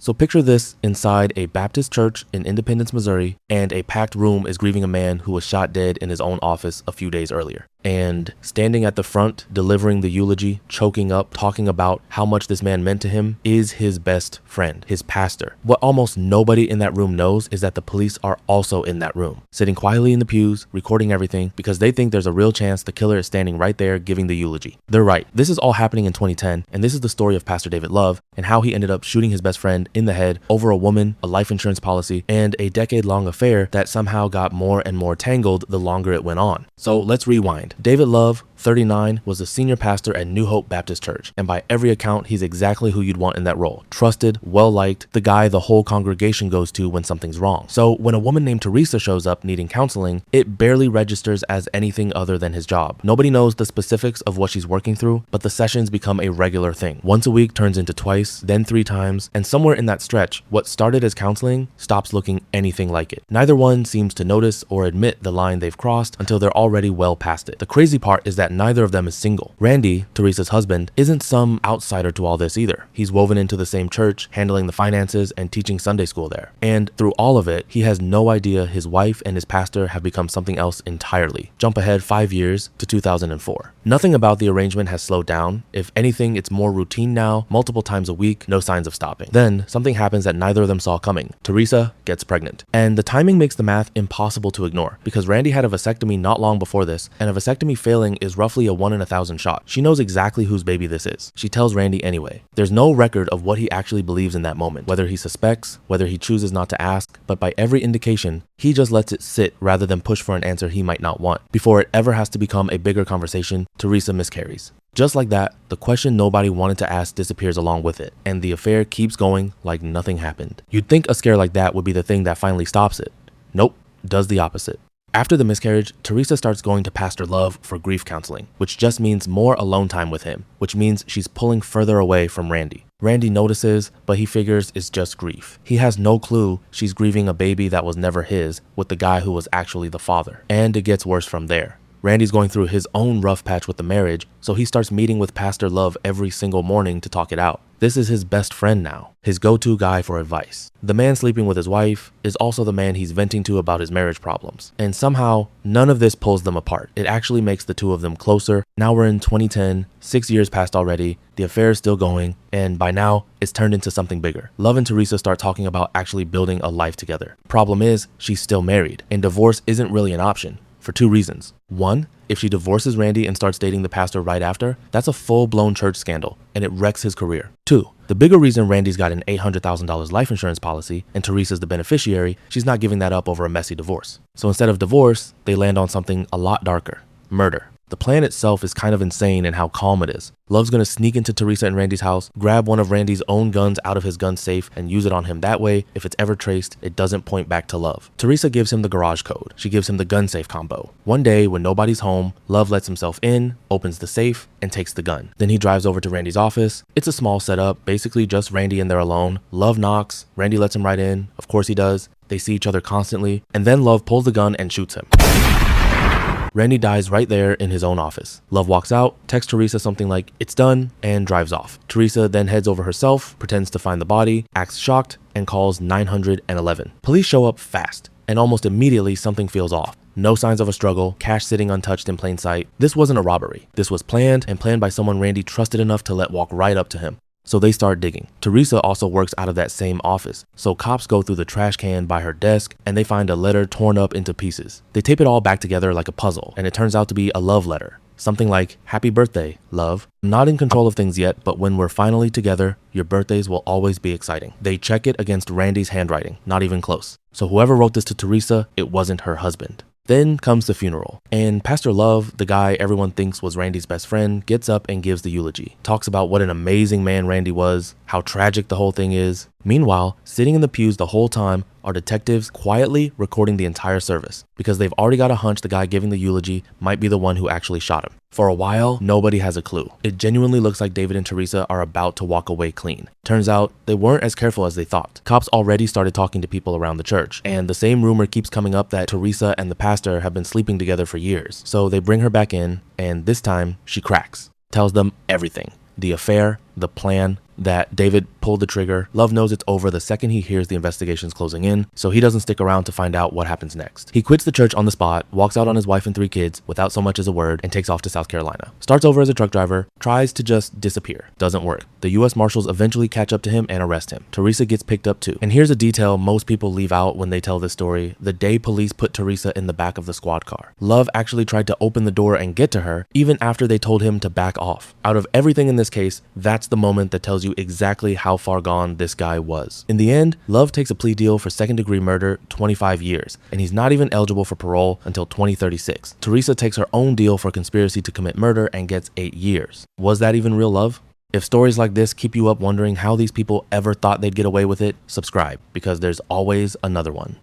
So picture this inside a Baptist church in Independence, Missouri, and a packed room is grieving a man who was shot dead in his own office a few days earlier. And standing at the front, delivering the eulogy, choking up, talking about how much this man meant to him, is his best friend, his pastor. What almost nobody in that room knows is that the police are also in that room, sitting quietly in the pews, recording everything, because they think there's a real chance the killer is standing right there giving the eulogy. They're right. This is all happening in 2010, and this is the story of Pastor David Love and how he ended up shooting his best friend in the head over a woman, a life insurance policy, and a decade-long affair that somehow got more and more tangled the longer it went on. So let's rewind. David Love, 39, was a senior pastor at New Hope Baptist Church, and by every account, he's exactly who you'd want in that role. Trusted, well-liked, the guy the whole congregation goes to when something's wrong. So when a woman named Teresa shows up needing counseling, it barely registers as anything other than his job. Nobody knows the specifics of what she's working through, but the sessions become a regular thing. Once a week turns into twice, then 3 times, and somewhere in that stretch, what started as counseling stops looking anything like it. Neither one seems to notice or admit the line they've crossed until they're already well past it. The crazy part is that neither of them is single. Randy, Teresa's husband, isn't some outsider to all this either. He's woven into the same church, handling the finances and teaching Sunday school there. And through all of it, he has no idea his wife and his pastor have become something else entirely. Jump ahead 5 years to 2004. Nothing about the arrangement has slowed down. If anything, it's more routine now, multiple times a week, no signs of stopping. Then something happens that neither of them saw coming. Teresa gets pregnant. And the timing makes the math impossible to ignore, because Randy had a vasectomy not long before this, and a vasectomy failing is roughly a 1 in 1,000 shot. She knows exactly whose baby this is. She tells Randy anyway. There's no record of what he actually believes in that moment, whether he suspects, whether he chooses not to ask, but by every indication, he just lets it sit rather than push for an answer he might not want. Before it ever has to become a bigger conversation, Teresa miscarries. Just like that, the question nobody wanted to ask disappears along with it, and the affair keeps going like nothing happened. You'd think a scare like that would be the thing that finally stops it. Nope, does the opposite. After the miscarriage, Teresa starts going to Pastor Love for grief counseling, which just means more alone time with him, which means she's pulling further away from Randy. Randy notices, but he figures it's just grief. He has no clue she's grieving a baby that was never his with the guy who was actually the father. And it gets worse from there. Randy's going through his own rough patch with the marriage, so he starts meeting with Pastor Love every single morning to talk it out. This is his best friend now, his go-to guy for advice. The man sleeping with his wife is also the man he's venting to about his marriage problems. And somehow, none of this pulls them apart. It actually makes the two of them closer. Now we're in 2010, 6 years passed already, the affair is still going, and by now, it's turned into something bigger. Love and Teresa start talking about actually building a life together. Problem is, she's still married, and divorce isn't really an option. For 2 reasons. 1, if she divorces Randy and starts dating the pastor right after, that's a full-blown church scandal, and it wrecks his career. 2, the bigger reason Randy's got an $800,000 life insurance policy and Teresa's the beneficiary, she's not giving that up over a messy divorce. So instead of divorce, they land on something a lot darker: murder. The plan itself is kind of insane in how calm it is. Love's gonna sneak into Teresa and Randy's house, grab one of Randy's own guns out of his gun safe, and use it on him. That way, if it's ever traced, it doesn't point back to Love. Teresa gives him the garage code. She gives him the gun safe combo. One day, when nobody's home, Love lets himself in, opens the safe, and takes the gun. Then he drives over to Randy's office. It's a small setup, basically just Randy in there alone. Love knocks, Randy lets him right in. Of course he does. They see each other constantly, and then Love pulls the gun and shoots him. Randy dies right there in his own office. Love walks out, texts Teresa something like, "It's done," and drives off. Teresa then heads over herself, pretends to find the body, acts shocked, and calls 911. Police show up fast, and almost immediately something feels off. No signs of a struggle, cash sitting untouched in plain sight. This wasn't a robbery. This was planned, and planned by someone Randy trusted enough to let walk right up to him. So they start digging. Teresa also works out of that same office, so cops go through the trash can by her desk and they find a letter torn up into pieces. They tape it all back together like a puzzle, and it turns out to be a love letter. Something like, "Happy birthday, love. I'm not in control of things yet, but when we're finally together, your birthdays will always be exciting." They check it against Randy's handwriting, not even close. So whoever wrote this to Teresa, it wasn't her husband. Then comes the funeral, and Pastor Love, the guy everyone thinks was Randy's best friend, gets up and gives the eulogy. Talks about what an amazing man Randy was, how tragic the whole thing is. Meanwhile, sitting in the pews the whole time are detectives quietly recording the entire service, because they've already got a hunch the guy giving the eulogy might be the one who actually shot him. For a while, nobody has a clue. It genuinely looks like David and Teresa are about to walk away clean. Turns out, they weren't as careful as they thought. Cops already started talking to people around the church, and the same rumor keeps coming up that Teresa and the pastor have been sleeping together for years. So they bring her back in, and this time, she cracks. Tells them everything. The affair, the plan that David pulled the trigger. Love knows it's over the second he hears the investigations closing in, so he doesn't stick around to find out what happens next. He quits the church on the spot, walks out on his wife and 3 kids without so much as a word, and takes off to South Carolina. Starts over as a truck driver, tries to just disappear. Doesn't work. The US Marshals eventually catch up to him and arrest him. Teresa gets picked up too. And here's a detail most people leave out when they tell this story. The day police put Teresa in the back of the squad car, Love actually tried to open the door and get to her, even after they told him to back off. Out of everything in this case, that's the moment that tells you exactly how far gone this guy was. In the end, Love takes a plea deal for second-degree murder, 25 years, and he's not even eligible for parole until 2036. Teresa takes her own deal for conspiracy to commit murder and gets 8 years. Was that even real love? If stories like this keep you up wondering how these people ever thought they'd get away with it, subscribe, because there's always another one.